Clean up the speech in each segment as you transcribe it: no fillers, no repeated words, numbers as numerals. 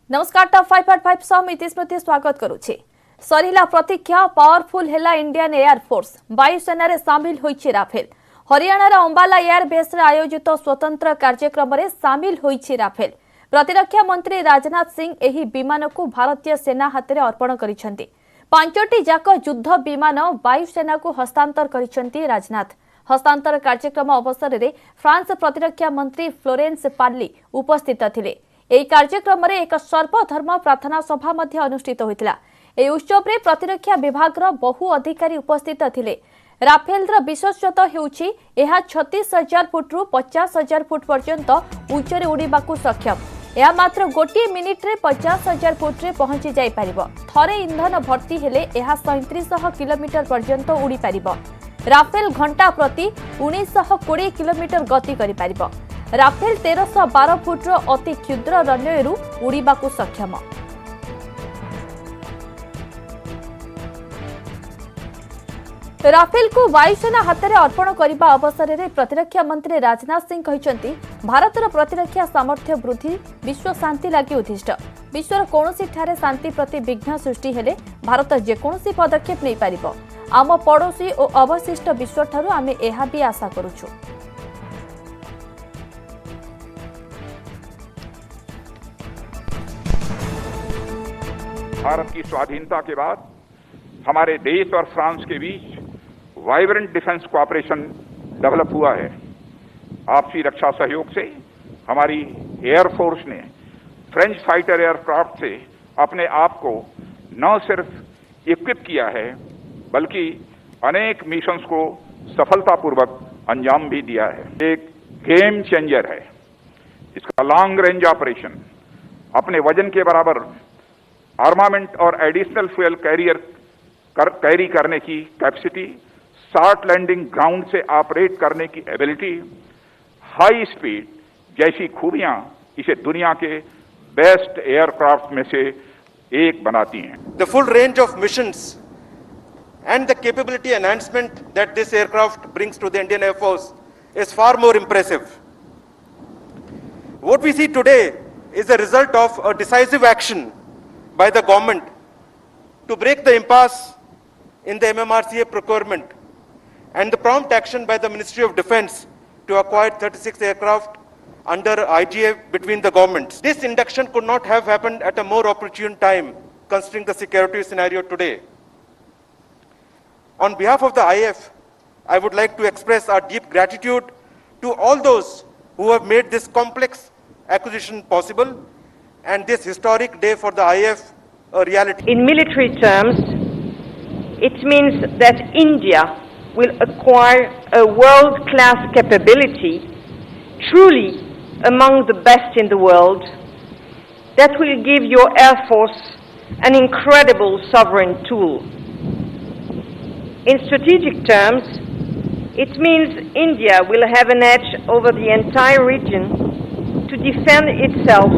नमस्कार टॉप 5 सह मिति स्मृति स्वागत करुछि। सरिला प्रतीक्षा पावरफुल हेला इंडियन एयर फोर्स वायुसेना रे शामिल होइछि राफेल। हरियाणार अंबाला एयर बेस रे आयोजित स्वतंत्र कार्यक्रम रे शामिल होइछि राफेल। प्रतिरक्षा मंत्री राजनाथ सिंह एही विमान को भारतीय सेना हाथ में अर्पण करिसेंति। पांचटी जाक युद्ध विमान वायुसेना को हस्तांतर करिसेंति राजनाथ। हस्तांतर कार्यक्रम अवसर में फ्रांस प्रतिरक्षा मंत्री फ्लोरेंस पार्ली उपस्थित थिले। एही कार्यक्रम में एक सर्वधर्म प्रार्थना सभा मध्य अनुष्ठित होइतिला। एही उत्सव रे प्रतिरक्षा विभाग रो बहु अधिकारी उपस्थित थिले। राफेल रो विशेषत्व हेउछि एहा 36,000 फुट रु 50,000 फुट पर्यंत उच्चरे उड़ीबाकू सक्षम। यह मात्र गोटे मिनिट रे 50,000 फुट रे पहुंची जाई परिबो। थरे इंधन भर्ती हेले यह 3700 किलोमीटर पर्यंत उड़ी परिबो। राफेल घंटा प्रति 1920 किलोमीटर गति करि परिबो। राफेल 1312 फुट रो अति क्षुद्र रनवेरु उड़ीबाकू सक्षम। राफेल को वायुसेना हाथ में अर्पण करने अवसर में प्रतिरक्षा मंत्री राजनाथ सिंह कहते भारतर प्रतिरक्षा सामर्थ्य वृद्धि विश्व शांति लगी उद्दिष्ट। विश्वर कौनसी ठारे शांति प्रति विघ्न सृष्टि हेले भारत जेकोसी पदक्षेप नहीं पारिबो। आम पड़ोशी और अवशिष्ट विश्व ठारू आमे एहा भी आशा करूछु। भारत की स्वाधीनता के बाद हमारे देश और फ्रांस के बीच वाइब्रेंट डिफेंस कोऑपरेशन डेवलप हुआ है। आपसी रक्षा सहयोग से हमारी एयरफोर्स ने फ्रेंच फाइटर एयरक्राफ्ट से अपने आप को न सिर्फ इक्विप किया है बल्कि अनेक मिशंस को सफलतापूर्वक अंजाम भी दिया है। एक गेम चेंजर है। इसका लॉन्ग रेंज ऑपरेशन अपने वजन के बराबर आर्मामेंट और एडिशनल फ्यूल कैरी करने की कैपेसिटी, शॉर्ट लैंडिंग ग्राउंड से ऑपरेट करने की एबिलिटी, हाई स्पीड जैसी खूबियां इसे दुनिया के बेस्ट एयरक्राफ्ट में से एक बनाती हैं। The full range of missions and the capability enhancement that this aircraft brings to the Indian Air Force is far more impressive. What we see today is a result of a decisive action by the government to break the impasse in the MMRCA procurement and the prompt action by the Ministry of Defence to acquire 36 aircraft under IGA between the governments. This induction could not have happened at a more opportune time considering the security scenario today. On behalf of the IAF, I would like to express our deep gratitude to all those who have made this complex acquisition possible and this historic day for the IAF a reality. In military terms, it means that India will acquire a world-class capability, truly among the best in the world, that will give your Air Force an incredible sovereign tool. In strategic terms, it means India will have an edge over the entire region to defend itself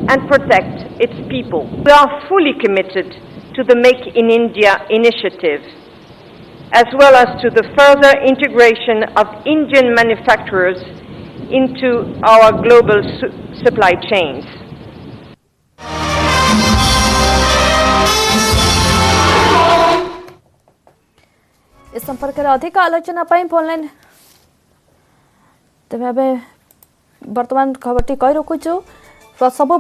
and protect its people. We are fully committed to the Make in India initiative, as well as to the further integration of Indian manufacturers into our global supply chains. इस संपर्क में अधिक आलोचना phone line तेरे वर्तमान खबरटी कही रखुचु। सब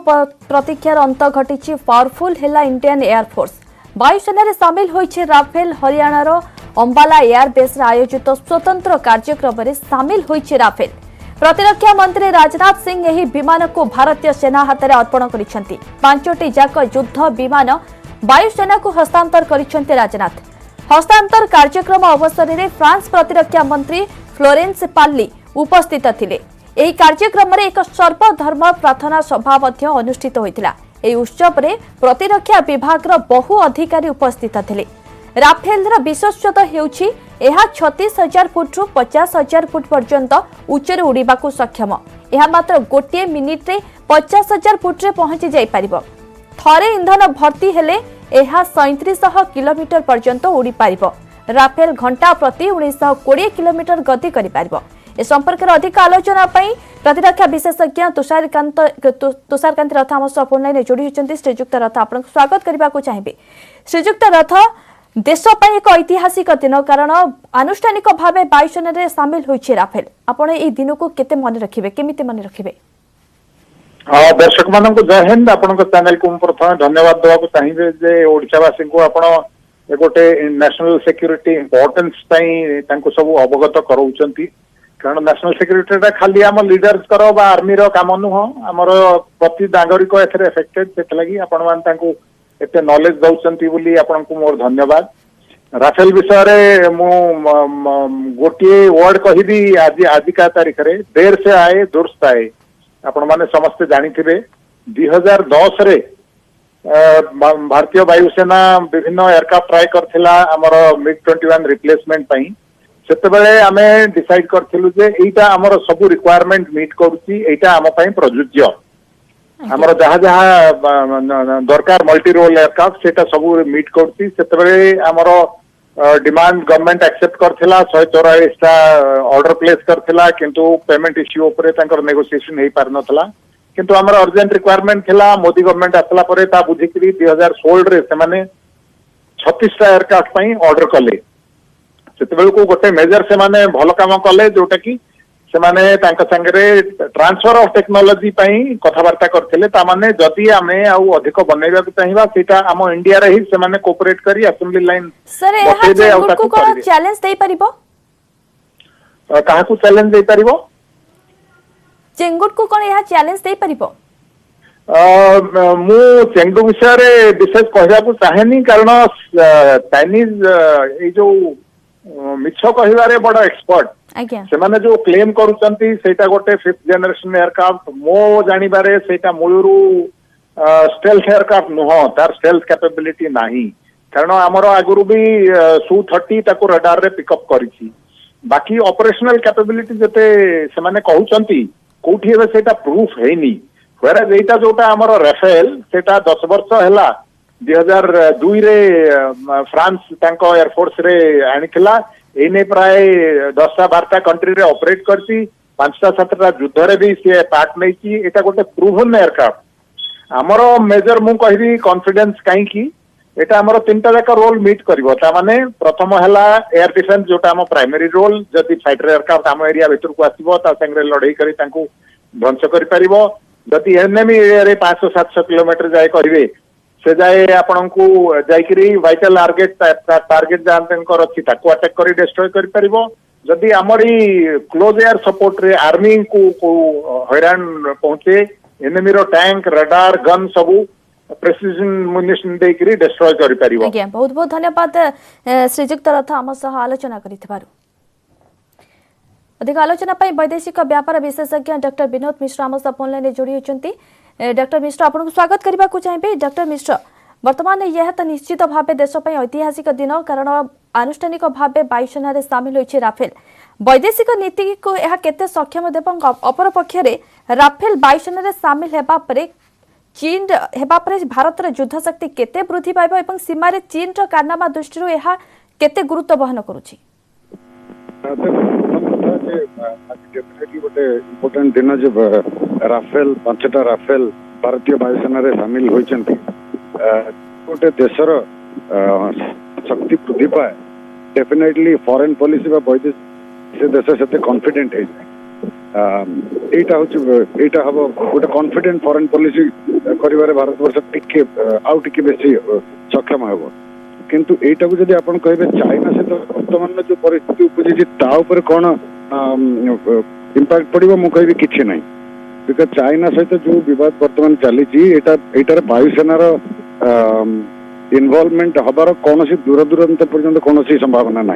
प्रतीक्षार अंत घटी पावरफुल हेला इंडियन एयर फोर्स वायुसेना रे शामिल होइछे राफेल। हरियाणार अंबाला एयर बेस रे आयोजित स्वतंत्र कार्यक्रम में शामिल होइछे राफेल। प्रतिरक्षा मंत्री राजनाथ सिंह एही विमान को भारतीय सेना हाथ में अर्पण करिसेंति। पांचटी जाक युद्ध विमान वायुसेना को हस्तांतर करिसेंति राजनाथ। हस्तांतर कार्यक्रम अवसर में फ्रांस प्रतिरक्षा मंत्री फ्लोरेंस पार्ली उपस्थित थिले। एही कार्यक्रम में एक सर्वधर्म प्रार्थना सभा मध्य अनुष्ठित होइतिला। एही उत्सव में प्रतिरक्षा विभाग रो बहु अधिकारी उपस्थित थिले। राफेल रो विशेषत्व हेउछि एहा 36,000 फुट रु 50,000 फुट पर्यंत उच्चरे उड़ीबाकू सक्षम। एहा मात्र गोटे मिनिट रे 50,000 फुट रे पहुंची जाई परिबो। थरे इंधन भर्ती हेले एहा 3700 किलोमीटर पर्यंत उड़ी पारिबो। राफेल घंटा प्रति 1920 किलोमीटर गति करि पारिबो। ए संपर्क में अधिक आलोचना प्रतिरक्षा विशेषज्ञ तुषारकांत रथ आम सह फोन लाइन जोड़ी होती श्रीजुक्त रथ आपन स्वागत करने को चाहिए। श्रीजुक्त रथ देश एक ऐतिहासिक दिन कारण आनुष्ठानिक भाव वायुसेना सामिल होइछे राफेल आपण ए दिन को केते मन रखिबे केमिते मन रखिबे? दर्शक मान जय हिंद। आपण चैनल को प्रथम धन्यवाद देवा चाहिए जे ओडिशावासी को आपण गोटे नेशनल सिक्यूरीटी इम्पोर्टेंस सब अवगत कराउछंती कारण नेशनल सिक्यूरीटी खाली आम लीडर्स करो बा आर्मी रो काम नुह आमर प्रति नागरिक एथरे एफेक्टेड से लगी आपण मान तांको एते नॉलेज दउछंती बोली आपण को मोर धन्यवाद। राफेल विषय रे मु गोटे वर्ड कहिबी आज का तारीख रे देर से आए दुरुस्त आए। आपण माने समस्त जानी थिबे 2010 रे भारतीय वायुसेना विभिन्न एयरक्राफ्ट ट्राई करथिला हमर MiG-21 रिप्लेसमेंट पई सेते बेले आमे डिसाइड करथिलु जे एटा हमर सब रिक्वायरमेंट मीट करूची एटा हम पई प्रयोज्य हमर जहा जहा दरकार मल्टी रोल एयरक्राफ्ट सेटा सब मीट करूची सेते बेले हमर डिमांड गवर्नमेंट एक्सेप्ट करथिला 144 टा ऑर्डर प्लेस करथिला किंतु पेमेंट इश्यू ऊपर तांकर नेगोशिएशन हे पार नथला किंतु हमर अर्जेंट रिक्वायरमेंट थिला मोदी गवर्नमेंट आसला परे ता बुझिकरी 2016 रे से माने 36 टा एयरक्राफ्ट पई ऑर्डर कले सेते बेल को गोटे मेजर से माने भलो काम कले जोटा कि से माने तांका संगे ट्रांसफर ऑफ टेक्नोलॉजी पई कथावार्ता करथिले ता माने जदी आमे आउ अधिक बनेबा को चाहिबा सेटा हम इंडिया रे ही से माने कोऑपरेट करी असेंबली लाइन सर एहा चेंगुट को कोन चैलेंज देई परिबो काहा को चैलेंज देई परिबो चेंगुट को कोन एहा चैलेंज देई परिबो मु चेंगुट विषय रे विशेष कहबा को चाहेनी कारण चाइनीज ए जो मिछ कहिबारे बड़ एक्सपर्ट से माने जो क्लेम करूचंती सेटा गोटे 5th जनरेशन एयरक्राफ्ट मो जानिबारे सेटा मूलरू स्टेल्थ एयरक्राफ्ट नुह तार स्टेल्थ कैपेबिलिटी नाही कारण हमर आगुरु भी Su-30 ताको रडार रे पिकअप करिछि बाकी ऑपरेशनल कैपेबिलिटी जते से माने कहउचंती कोठी हे सेटा प्रूफ हेनी वेरा एटा जोटा हमर राफेल सेटा 10 वर्ष हैला 2002 रे फ्रांस तांको एयरफोर्स रे आनिथिला एने प्राय 10-12 कंट्री रे ऑपरेट करती 5-7 युद्ध रे भी से पार्ट नहीं एटा गोटे प्रूवन एयरक्राफ्ट हमर मेजर मु कहबी कॉन्फिडेंस काई की एटा हमर 3टा जाका रोल मीट करबो ता माने प्रथम हैला एयर डिफेंस जोटा हम प्राइमरी रोल जति फाइटर एयरक्राफ्ट हम एरिया भीतर को आसीबो ता संगे लड़ाई करी तांको ध्वंस करि परिबो जति एनिमी एरिया रे 500-700 किलोमीटर जाय करिवे से जाए आपण को जाइकरी वाइटल टारगेट जानकर अच्छी ताको अटैक करी डिस्ट्रॉय करि परिबो जदी हमरी क्लोज एयर सपोर्ट रे आर्मी को हैरान पहुंचे एनिमी रो टैंक रडार गन सबू प्रेसिजन म्यूनिशन देकरी डिस्ट्रॉय करि परिबो। आज्ञा बहुत बहुत धन्यवाद श्रीजुक्त रथ आम सह आलोचना करिथबारु। अधिक आलोचना पई वैदेशिक व्यापार विशेषज्ञ डॉक्टर विनोद मिश्र आम सह फोन लाइन जोड़ी होचंती। डॉक्टर मिश्र आपको स्वागत करने को चाहिए। डॉक्टर मिश्र वर्तमान यह तो निश्चित भाव देश ऐतिहासिक दिन कारण आनुष्ठानिक भाव वायुसेना सामिल होइछे राफेल वैदेशिक नीति को यह केते सक्षम देव अपर पक्ष राफेल वायुसेना सामिल हेबा परे चीन हेबा परे भारत युद्ध शक्ति केते वृद्धि पाइब एवं सीमा रे चीन रो कारनामा दृष्टि यह केते गुरुत्व वहन करूछि? गोटे इम्पोर्टेंट दिन जब राफेल 5टा राफेल भारतीय वायुसेना रे शामिल होइचंती गोटे देशर शक्ति वृद्धि पाए डेफिनेटली फॉरेन पॉलिसी बा वैदेशिक से देश सेते कॉन्फिडेंट है एटा हबो गोटे कॉन्फिडेंट फॉरेन पॉलिसी करिवारे भारत वर्ष टिके आउ टिके बेसी सक्षम हेबो किंतु एटा को जदी आपण कहबे चाइना से तो वर्तमान जो परिस्थिति उपजिछि ता ऊपर कोन इम्पैक्ट पड़िबो मु कहबी किछि नै बिकॉज चाइना सहित जो विवाद वर्तमान चली एटार वायुसेनार इनवॉल्वमेंट हबार कौन दूर दूरांत पर्यंत कौन संभावना ना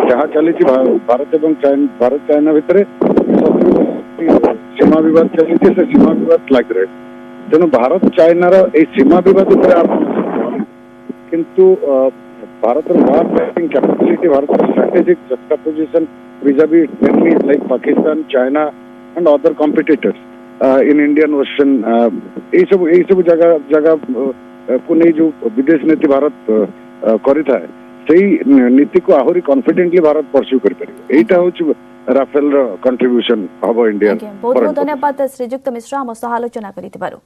जहाँ चली भारत और भारत चाइना भितर सीमा बद चली से सीमा बद लग रहे तेणु भारत चाइनार सीमा बद किंतु Bharat war fighting capability Bharat strategic justification vis-a-vis mainly like Pakistan, China and other competitors in Indian Ocean ये सब जगह को नहीं जो विदेश नीति भारत करी था सही नीति को आहुरी कॉन्फिडेंटली भारत परस्यू कर पारे एटा होची राफेल रो कंट्रीब्यूशन हबो इंडिया। बहुत बहुत धन्यवाद श्रीजुक्त मिश्रा आम सह आलोचना करिथिबारु।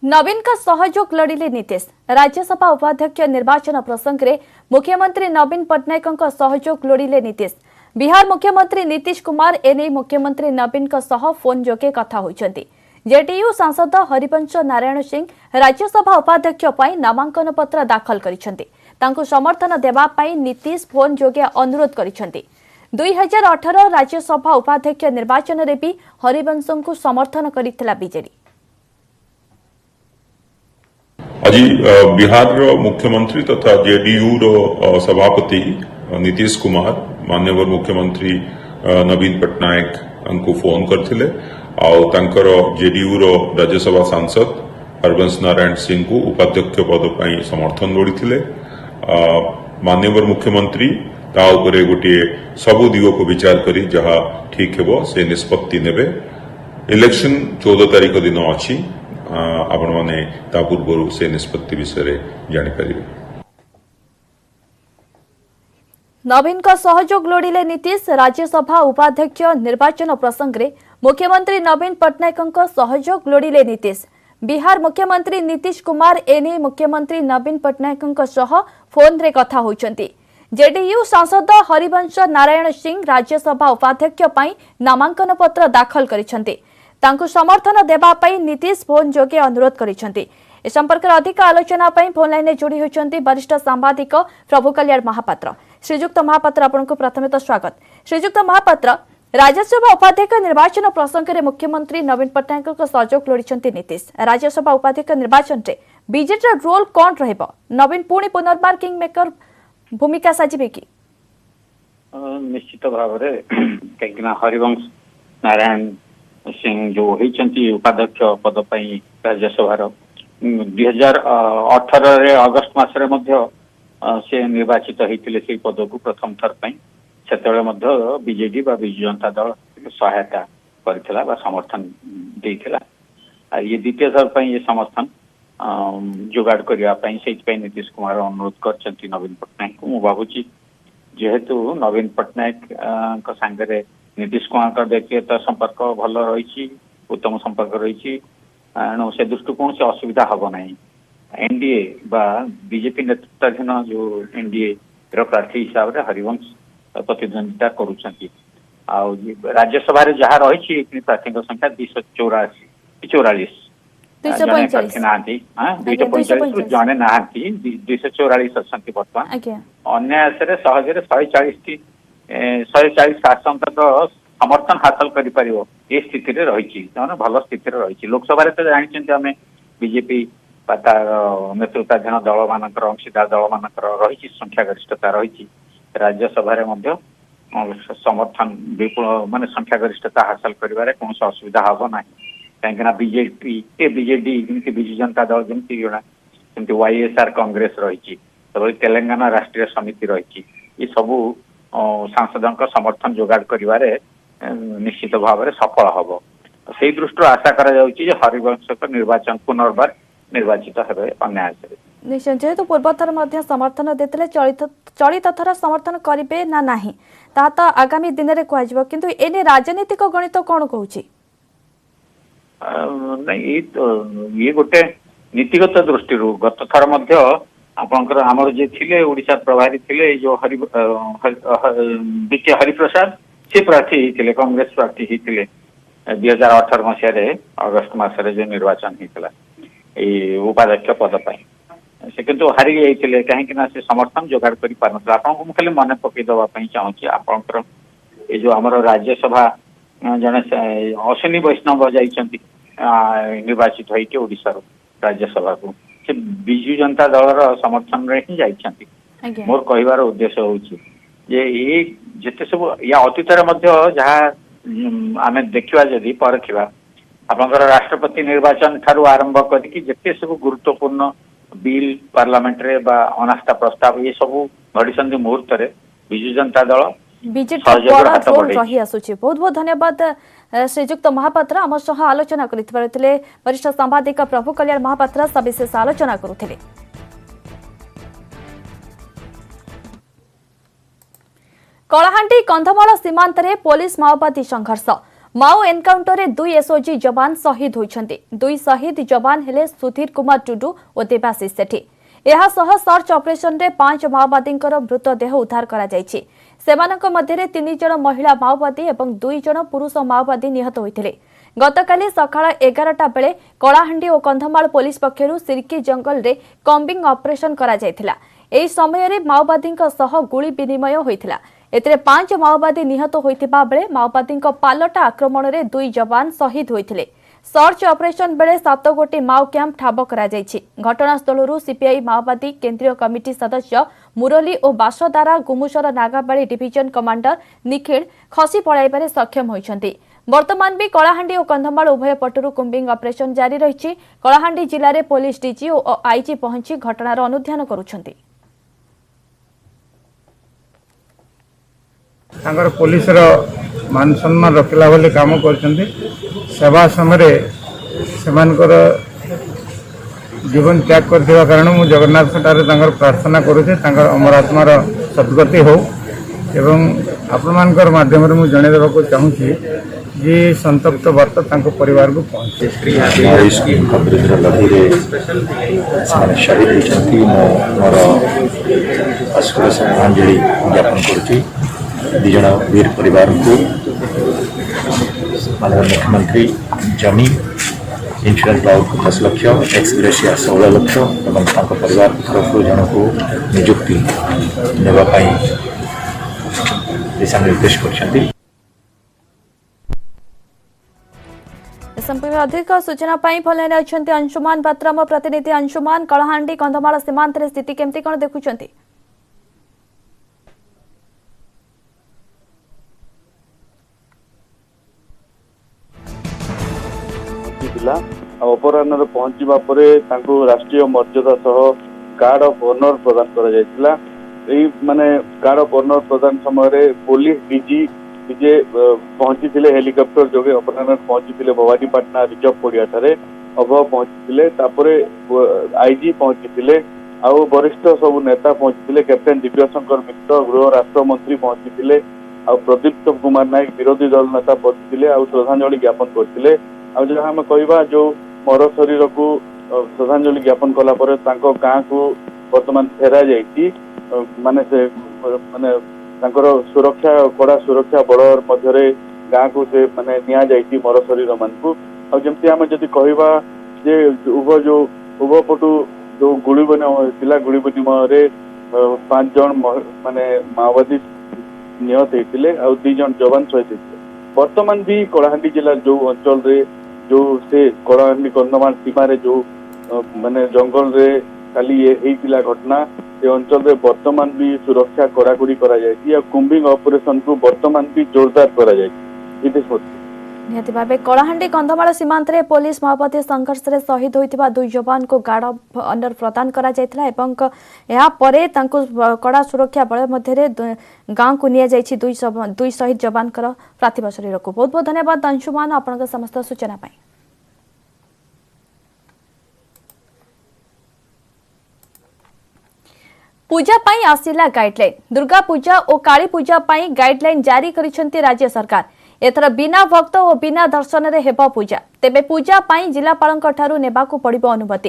नवीन का सहयोग लड़िले नीतीश। राज्यसभा उपाध्यक्ष निर्वाचन प्रसंग में मुख्यमंत्री नवीन पट्टनायक सहयोग लोड़िले नीतीश। बिहार मुख्यमंत्री नीतीश कुमार एने मुख्यमंत्री नवीन सह फोन जोगे कथा होइछन्ति। जेडीयू सांसद हरिवंश नारायण सिंह राज्यसभा उपाध्यक्ष पई नामांकन पत्र दाखल करिछन्ति। तांको समर्थन देबा पई नीतीश फोन जोगे अनुरोध करिछन्ति। 2018 राज्यसभा उपाध्यक्ष निर्वाचन रे भी हरिवंश को समर्थन करितला बीजेडी। आज बिहार मुख्यमंत्री तथा जेडीयू रो सभापति नीतीश कुमार माननीय मुख्यमंत्री नवीन पट्टनायक को फोन करथिले और तांकर जेडीयू रो राज्यसभा सांसद हरिवंश नारायण सिंह को उपाध्यक्ष पद पर समर्थन लोड़ीथिले। माननीय मुख्यमंत्री ता उपरे गोटे सबु दिग को विचार करी जहा ठीक हेबो से निष्पत्ति नेबे। इलेक्शन 14 तारीख दिन अछि। आपण माने ता पूर्व से निष्पत्ति विषय जानि परिबे। नवीन का सहयोग लोड़िले नीतीश। राज्यसभा उपाध्यक्ष निर्वाचन प्रसंग में मुख्यमंत्री नवीन पट्टनायक सहयोग लोड़िले नीतीश। बिहार मुख्यमंत्री नीतीश कुमार एने मुख्यमंत्री नवीन पट्टनायक सह फोन रे कथा होइछन्ति। जेडीयू सांसद हरिवंश नारायण सिंह राज्यसभा उपाध्यक्ष पई नामांकन पत्र दाखल करिछन्ति। तांको समर्थन देबा पई नीतीश फोन जोगे अनुरोध करिछन्ति। ए संपर्क अधिक आलोचना पई फोन लाइन में जोड़ी होइछन्ति वरिष्ठ सांबादिक प्रभु कल्याण महापात्र। श्रीजुक्त महापात्र आपनको प्रथमे तो स्वागत। श्रीजुक्त महापात्र, राज्यसभा उपाध्यक्ष निर्वाचन प्रसंग में मुख्यमंत्री नवीन पट्टनायक सहयोग लोड़िछन्ति नीतीश। राज्यसभा उपाध्यक्ष निर्वाचन रे बीजेडी रोल कौन रहइबो? नवीन पुणी पुनर्बार किंग मेकर भूमिका साजिबे कि? निश्चित भाव रे कहिना हरिवंश नारायण सिंह जो होइछन्ति उपाध्यक्ष पद पई राज्यसभा रो 2018 रे अगस्त मास रे मध्य से निर्वाचित होइतिले से पद को प्रथम थर पई सेतळे मध्य बीजेडी बा बिजु जनता दल सहायता करथिला बा समर्थन देथिला। आ ये द्वितीय थर पई ये समर्थन जुगाड़ करिया पई सेति पई नीतीश कुमार अनुरोध करचन्ति नवीन पट्टनायक को। मु भाबुची जेहेतु नवीन पट्टनायक का संगे नीतीश कुमार का व्यक्तिगत संपर्क भल रही, उत्तम संपर्क रही, से दृष्टिकोण से असुविधा हम ना। एनडीए बा बीजेपी नेतृत्वाधीन जो एनडीए प्रार्थी हिसाब से हरिवंश प्रतिद्वंदिता करुँच। राज्यसभा जहाँ रही प्रार्थी संख्या 244 जने प्रार्थी ना 245 जने ना 244 अच्छा बर्तमान अन्यासरे सहजरे 140 आसन तक समर्थन हासिल कर स्थिति रही भल स्थिति रही। लोकसभा तो जानते आम बीजेपी नेतृत्वाधीन दल मान अंशीदार दल मान रही संख्यागरिष्ठता रही। राज्यसभा समर्थन विपुल मान संख्यागरिष्ठता हासिल कर कौन असुविधा हम ना। कहीं बीजेपी बीजेडी जमी विजु जनता दल जमी वाईएसआर कांग्रेस रही, तेलंगाना राष्ट्रीय समिति रही, ये सबू सांसद समर्थन जोगाड़ कर निश्चित भाव में सफल हम। से दृष्टि आशा करा हरिवंश निर्वाचन पुनर्बार निर्वाचित हेबे अन्याय। निश्चय जेहेतु पूर्वथर समर्थन देते चलित थर समर्थन करेंगे ना नहीं ता तो आगामी दिन में कह किंतु एने राजनीतिक गणित कौन कहूँ? नहीं ये गोटे नीतिगत दृष्टि गत थर आपंकर आमर जे थिले ओडिशा प्रभारी थिले जो द्वितीय हरिप्रसाद से प्रार्थी होते कांग्रेस प्रार्थी होते 2018 मसीह अगस्त मसरे जो निर्वाचन होता उपाध्यक्ष पद से किंतु हारी जाइए कहीं से समर्थन जोगाड़ कर पार ना। आपको खाली मन पकईदेवाई चाहूँगी आपंकर ये जो आम राज्यसभा जड़े अश्विनी वैष्णव जाइंट निर्वाचित होती ओडिशा राज्यसभा को से विजु जनता दल समर्थन रे ही जाइंट। मोर कहबार उद्देश्य होची जे ये जिते सब या अतीत जहाँ आम देखा जदि परखा आपंकर राष्ट्रपति निर्वाचन ठारू आरंभ करके जिते सब गुरुत्वपूर्ण बिल पार्लियामेंट रे बा अनास्था प्रस्ताव ये सब घड़ी मुहूर्त रे विजु जनता दल बीजेपी बड़ा रोल रही आसुची। बहुत बहुत धन्यवाद श्रीजुक्त महापात्र आम सह आलोचना करथिले वरिष्ठ सांबादिक प्रभु कल्याण महापात्र सविशेष आलोचना करुथिले। कलाहांडी कंधमाल सीमांतरे पुलिस माओवादी संघर्ष माओ एनकाउंटर रे 2 एसओजी जवान शहीद होइछन्ति। 2 शहीद जवान हेले सुधीर कुमार टुडू और देवाशीष सेठी। एहा सह सर्च ऑपरेशन रे 5 माओवादींकर मृतदेह उद्धार करा जायछि। सेमानक मध्यरे 3 जण महिला माओवादी एवं 2 जण पुरुष माओवादी निहत होइथिले। गतकाली सकाळ 11टा बेले कलाहांडी और कंधमाल पुलिस पक्षरु सिरकी जंगल रे कॉम्बिंग ऑपरेशन करा जायथिला। एही समय रे माओवादींक सह गुली विनिमय होइथिला। एतरे 5 माओवादी निहत होइथिबा बेले माओवादींक पालटा आक्रमण रे 2 जवान शहीद होइथिले। सर्च ऑपरेशन बेले 7 गोटी माओ कैंप ठाब करा जायछि। घटनास्थलरू सीपीआई माओवादी केंद्रीय कमिटी सदस्य मुरली और बासदारा गुमुसर नागाबाड़ी डिविजन कमांडर निखिल खसी पळाइबारे सक्षम होइछन्ति। वर्तमान भी कलाहांडी और कंधमाल उभय पटरू कुंबिंग ऑपरेशन जारी रहिछि। कलाहांडी जिल्ला रे पुलिस डीजी और आईजी पहुंची घटनार अनुध्यान करुछन्ति। तांकर पुलिस मान सम्मान रखला वाले काम करछन्ति। सेवा समय सेमानकर जीवन त्याग करथिबा कारण मु जगन्नाथ ठारे तांकर प्रार्थना करूछे तांकर अमर आत्मार सद्गति हो एवं आपनमानकर माध्यम रे मु जणे देबाको चाहूछि जे संतप्त वार्ता तांको परिवार को पहुंचे। लड़ाई शहीद होती मोर अश्रुर श्रद्धांजलि ज्ञापन करुच्ची। दिजण वीर परिवार को माननीय मुख्यमंत्री जमी इंश्योरेंस बाबद 10 लाख एक्स ग्रेसिया 16 लाख और परिवार तरफ जन को नियुक्ति देवाई दिशा निर्देश कर। संपर्क अधिक सूचना भल अच्छे अंशुमान पात्र आम प्रतिनिधि। अंशुमान, कलाहांडी कंधमाल सीमांत स्थिति केमती कौन देखुंट? अपराह पहुंचवा राष्ट्रीय मर्यादा सह गार्ड ऑफ ऑनर प्रदान करा माने गार्ड ऑफ ऑनर प्रदान समय पुलिस डीजी जे पहुंची हेलिकॉप्टर जोगे अपराह पहुंची भवानीपाटना रिजर्व पड़िया अभाव पहुंची आईजी पहुंची आउ वरिष्ठ सब नेता पहुंची कैप्टेन दिव्यशंकर मिश्र गृह राष्ट्र मंत्री पहुंची प्रदीप्त कुमार नायक विरोधी दल नेता पहुंची श्रद्धांजलि ज्ञापन करते। जहाँ आम कह जो मर शरीर को श्रद्धांजलि ज्ञापन कला गाँ को बर्तमान फेरा जाइए माने से माने सुरक्षा कड़ा सुरक्षा बल मध्य गाँ को से माने निया जाइए मर शरीर मान को जमती आम जदि कहवा जे उभय पटु जो गुली विनिमय 5 जन माने माओवादी निहत होते और 2 जन जवान शहीद होते। वर्तमान भी कलाहांडी जिला जो अंचल रे जो से कलाहांडी कंधमाल सीमा रे जो माने जंगल रे खाली ये घटना से अंचल रे वर्तमान भी सुरक्षा कड़ाकड़ी करा जायछि। कुंबिंग ऑपरेशन को वर्तमान भी जोरदार करा जायछि। निहति भावे कलाहांडी कंधमाल सीमांत रे पुलिस माओवादी संघर्ष रे शहीद होइतिबा 2 जवान को गार्ड ऑफ ऑनर प्रदान करा जायतिला एवं या परे तांको कड़ा सुरक्षा बल मध्य गांव को निया जायछि 2 शहीद जवान कर पार्थिव शरीर को। बहुत बहुत धन्यवाद अंशुमान आपनका समस्त सूचना पाई। पूजा पाई आसिला गाइडलाइन। दुर्गा पूजा और काली पूजा पाई गाइडलाइन जारी करिसेंती राज्य सरकार। एथर बिना भक्त और बिना दर्शन रे हेबा पूजा। तेबे पूजा पाई जिलापालक ठारू नेबाकू पड़िबो अनुमति।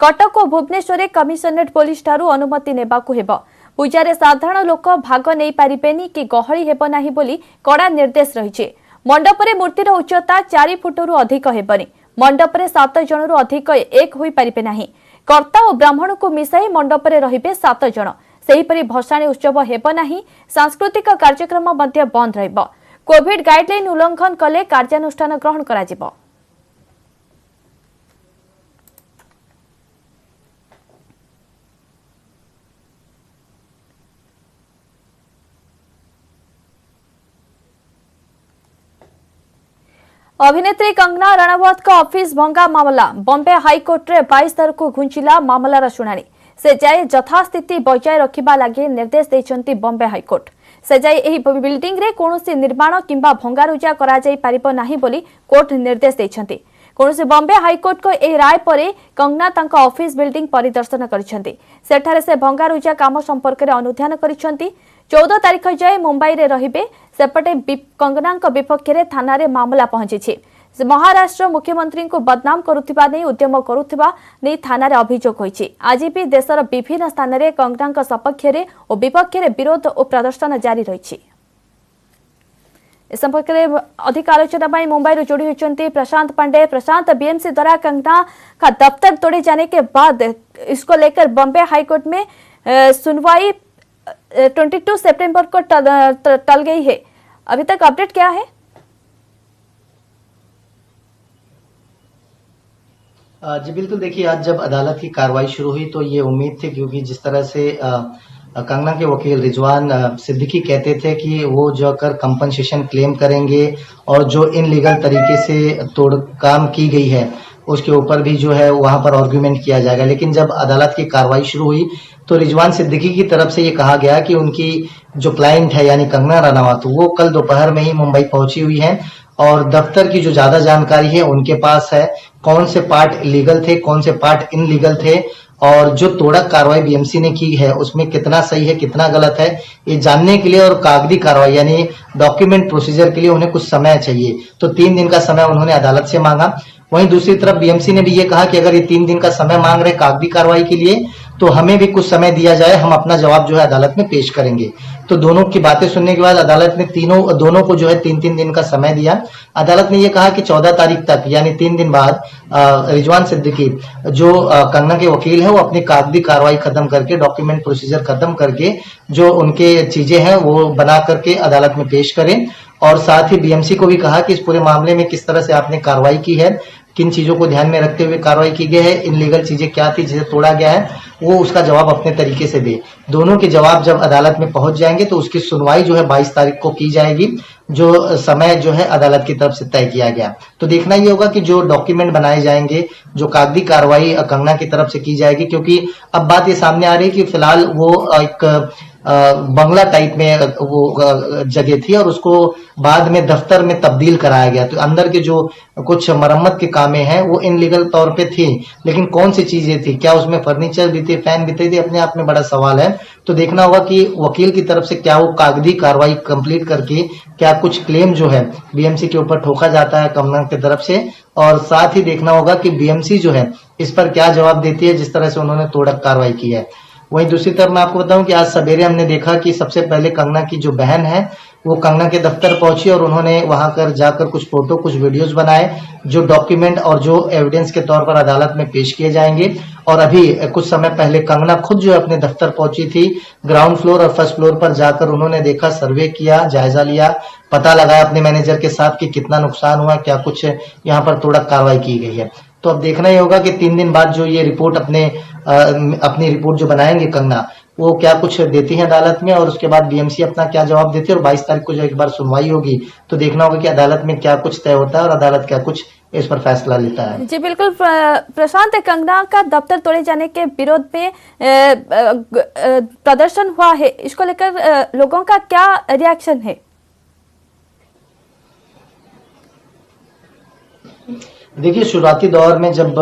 कटक और भुवनेश्वर कमिशनरेट पुलिस ठारू अनुमति नेबाकू हेबो। पूजा साधारण लोक भाग नहीं पारिबेनी कि गहली हेबो नाही बोली कड़ा निर्देश रहिছে। मंडपरे मूर्तिर उच्चता 4 फुटरू अधिक हेबनी। मंडपरे 7 जनरू अधिक एक होई पारिबे नाही। कर्ता और ब्राह्मण को मिसाई मंडपरे रहिबे 7 जन। सेहीपरि भसाणी उत्सव हेबो नाही। सांस्कृतिक कार्यक्रम मध्य बंद रहिबो। कोविड गाइडलाइन उल्लंघन कले कार्यानुष्ठान ग्रहण करा जिवो। अभिनेत्री कंगना रणवत का ऑफिस भंगा मामला बॉम्बे हाईकोर्ट रे 22 तारिख को घुंचिला मामलार शुणाणी। से जाए यथास्थिति बजाय रखिबा लागि निर्देश दैछंती बॉम्बे हाईकोर्ट। से जाई एही बिल्डिंग रे कोनोसी निर्माण किंबा भंगारुजा करा जाई पारिबो नाही बोली कोर्ट निर्देश दैछन्ति। कोनोसी बॉम्बे हाईकोर्ट को एही राय परे कंगना तांका ऑफिस बिल्डिंग परिदर्शन करिसन्ति। सेठारे से भंगारुजा काम संपर्क रे अनुध्यान करिसन्ति। 14 तारिख जाए मुंबई रे रहिबे। सेपटे कंगनाଙ୍କ विपक्ष रे थाना रे मामला पहुंची। महाराष्ट्र मुख्यमंत्री को बदनाम करुथिबा नै उद्यम करुथिबा नै थाना रे अभियोग होईछि। आज भी देशर विभिन्न स्थान रे कंगनाଙ୍କ सपक्ष रे और विपक्ष रे विरोध और प्रदर्शन जारी रहिछि। इस संपर्क में अधिक आलोचना पाई मुंबई रो जोड़ी होइछन्ति प्रशांत पांडे। प्रशांत, बीएमसी द्वारा कंगना का दफ्तर तोड़े जाने के बाद इसको लेकर बॉम्बे हाईकोर्ट में सुनवाई 22 सितंबर को टल गई है। अभी तक अपडेट क्या है? जी बिल्कुल, देखिए आज जब अदालत की कार्रवाई शुरू हुई तो ये उम्मीद थी, क्योंकि जिस तरह से कंगना के वकील रिजवान सिद्दीकी कहते थे कि वो जो कर कंपनसेशन क्लेम करेंगे और जो इनलीगल तरीके से तोड़ काम की गई है उसके ऊपर भी जो है वहां पर आर्गुमेंट किया जाएगा। लेकिन जब अदालत की कार्रवाई शुरू हुई तो रिजवान सिद्दीकी की तरफ से ये कहा गया कि उनकी जो क्लाइंट है यानी कंगना रनावत वो कल दोपहर में ही मुंबई पहुंची हुई है और दफ्तर की जो ज्यादा जानकारी है उनके पास है, कौन से पार्ट लीगल थे, कौन से पार्ट इनलीगल थे और जो तोड़क कार्रवाई बीएमसी ने की है उसमें कितना सही है कितना गलत है ये जानने के लिए और कागजी कार्रवाई यानी डॉक्यूमेंट प्रोसीजर के लिए उन्हें कुछ समय चाहिए। तो 3 दिन का समय उन्होंने अदालत से मांगा। वहीं दूसरी तरफ बीएमसी ने भी ये कहा कि अगर ये 3 दिन का समय मांग रहे कागजी कार्रवाई के लिए तो हमें भी कुछ समय दिया जाए, हम अपना जवाब जो है अदालत में पेश करेंगे। तो दोनों की बातें सुनने के बाद अदालत ने दोनों को जो है 3-3 दिन का समय दिया। अदालत ने यह कहा कि 14 तारीख तक यानी 3 दिन बाद रिजवान सिद्दीकी जो कंगना के वकील है वो अपनी कागजी कार्रवाई खत्म करके डॉक्यूमेंट प्रोसीजर खत्म करके जो उनके चीजें हैं वो बना करके अदालत में पेश करें। और साथ ही बीएमसी को भी कहा कि इस पूरे मामले में किस तरह से आपने कार्रवाई की है, किन चीजों को ध्यान में रखते हुए कार्रवाई की गई है, इनलीगल चीजें क्या थी जिसे तोड़ा गया है, वो उसका जवाब अपने तरीके से दे। दोनों के जवाब जब अदालत में पहुंच जाएंगे तो उसकी सुनवाई जो है 22 तारीख को की जाएगी, जो समय जो है अदालत की तरफ से तय किया गया। तो देखना ये होगा कि जो डॉक्यूमेंट बनाए जाएंगे, जो कागजी कार्रवाई कंगना की तरफ से की जाएगी, क्योंकि अब बात ये सामने आ रही है कि फिलहाल वो एक बंगला टाइप में वो जगह थी और उसको बाद में दफ्तर में तब्दील कराया गया। तो अंदर के जो कुछ मरम्मत के कामें हैं वो इनलीगल तौर पे थी, लेकिन कौन सी चीजें थी, क्या उसमें फर्नीचर भी थे, फैन भी थे, अपने आप में बड़ा सवाल है। तो देखना होगा कि वकील की तरफ से क्या वो कागजी कार्रवाई कंप्लीट करके क्या कुछ क्लेम जो है बीएमसी के ऊपर ठोका जाता है कंगना की तरफ से, और साथ ही देखना होगा कि बीएमसी जो है इस पर क्या जवाब देती है जिस तरह से उन्होंने तोड़क कार्रवाई की है। वहीं दूसरी तरफ मैं आपको बताऊं कि आज सवेरे हमने देखा कि सबसे पहले कंगना की जो बहन है वो कंगना के दफ्तर पहुंची और उन्होंने वहां कर जाकर कुछ फोटो कुछ वीडियोस बनाए जो डॉक्यूमेंट और जो एविडेंस के तौर पर अदालत में पेश किए जाएंगे। और अभी कुछ समय पहले कंगना खुद जो है अपने दफ्तर पहुंची थी, ग्राउंड फ्लोर और फर्स्ट फ्लोर पर जाकर उन्होंने देखा, सर्वे किया, जायजा लिया, पता लगाया अपने मैनेजर के साथ कि कितना नुकसान हुआ, क्या कुछ यहाँ पर तोड़क कार्रवाई की गई है। तो अब देखना ही होगा कि 3 दिन बाद जो ये रिपोर्ट अपनी रिपोर्ट जो बनाएंगे कंगना वो क्या कुछ देती है अदालत में और उसके बाद बीएमसी अपना क्या जवाब देती है। और 22 तारीख को जो एक बार सुनवाई होगी तो देखना होगा कि अदालत में क्या कुछ तय होता है और अदालत क्या कुछ इस पर फैसला लेता है। जी बिल्कुल प्रशांत, कंगना का दफ्तर तोड़े जाने के विरोध में प्रदर्शन हुआ है, इसको लेकर लोगों का क्या रिएक्शन है? देखिए शुरुआती दौर में जब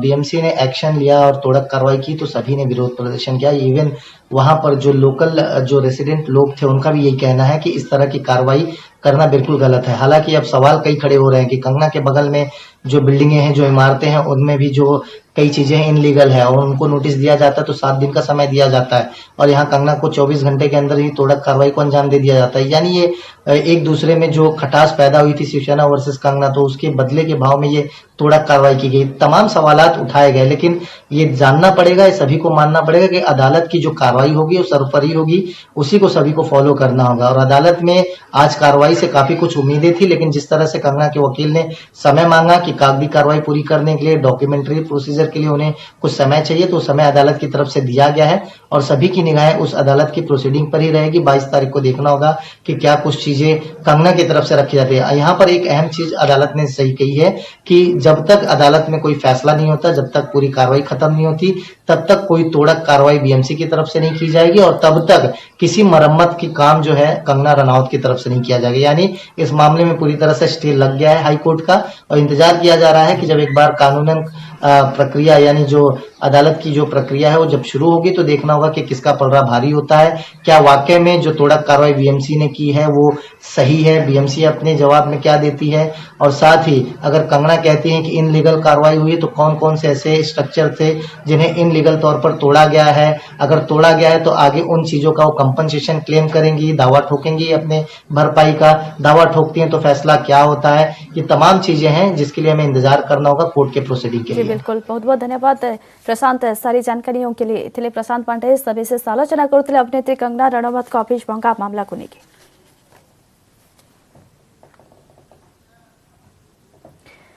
बीएमसी ने एक्शन लिया और तोड़क कार्रवाई की तो सभी ने विरोध प्रदर्शन किया। इवन वहां पर जो लोकल जो रेसिडेंट लोग थे उनका भी यही कहना है कि इस तरह की कार्रवाई करना बिल्कुल गलत है। हालांकि अब सवाल कई खड़े हो रहे हैं कि कंगना के बगल में जो बिल्डिंगें हैं, जो इमारतें हैं, उनमें भी जो कई चीजें इनलीगल है और उनको नोटिस दिया जाता है तो 7 दिन का समय दिया जाता है और यहाँ कंगना को 24 घंटे के अंदर ही तोड़क कार्रवाई को अंजाम दे दिया जाता है। यानी ये एक दूसरे में जो खटास पैदा हुई थी शिवसेना वर्सेस कंगना, तो उसके बदले के भाव में ये तोड़क कार्रवाई की गई। तमाम सवालात उठाए गए, लेकिन ये जानना पड़ेगा, ये सभी को मानना पड़ेगा कि अदालत की जो कार्रवाई होगी वो सर्वोपरि होगी, उसी को सभी को फॉलो करना होगा। और अदालत में आज कार्रवाई से काफी कुछ उम्मीदें थी, लेकिन जिस तरह से कंगना के वकील ने समय मांगा कि कागजी कार्रवाई पूरी करने के लिए, डॉक्यूमेंट्री प्रोसीजर के लिए उन्हें कुछ समय चाहिए, तो समय अदालत की तरफ से दिया गया है और सभी की निगाहें उस अदालत की प्रोसीडिंग पर ही रहेगी। 22 तारीख को देखना होगा कि क्या कुछ चीजें कंगना की तरफ से रखी जाती है। यहाँ पर एक अहम चीज अदालत ने सही कही है कि जब तक अदालत में कोई फैसला नहीं होता, जब तक पूरी कार्रवाई खत्म नहीं होती, तब तक कोई तोड़क कार्रवाई बीएमसी की तरफ से नहीं की जाएगी और तब तक किसी मरम्मत की काम जो है कंगना रनौत की तरफ से नहीं किया जाएगा। यानी इस मामले में पूरी तरह से स्टे लग गया है हाईकोर्ट का और इंतजार किया जा रहा है कि जब एक बार कानूनन प्रक्रिया यानी जो अदालत की जो प्रक्रिया है वो जब शुरू होगी तो देखना होगा कि किसका पलड़ा भारी होता है। क्या वाकई में जो तोड़क कार्रवाई बीएमसी ने की है वो सही है, बीएमसी अपने जवाब में क्या देती है, और साथ ही अगर कंगना कहती है कि इनलीगल कार्रवाई हुई तो कौन कौन से ऐसे स्ट्रक्चर थे जिन्हें इनलीगल तौर पर तोड़ा गया है। अगर तोड़ा गया है तो आगे उन चीजों का वो कंपनसेशन क्लेम करेंगी, दावा ठोकेंगी, अपने भरपाई का दावा ठोकती हैं तो फैसला क्या होता है। ये तमाम चीजें हैं जिसके लिए हमें इंतजार करना होगा कोर्ट के प्रोसीडिंग के लिए। बिल्कुल, बहुत बहुत धन्यवाद प्रशांत सारी जानकारियों के लिए। इथिले प्रशांत पांडे सविशेष आलोचना करते अभिनेत्री कंगना रनौत को ऑफिस भंगा मामला को लेकर।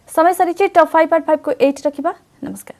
समय सरी टॉप 5 को 8 रखा। नमस्कार।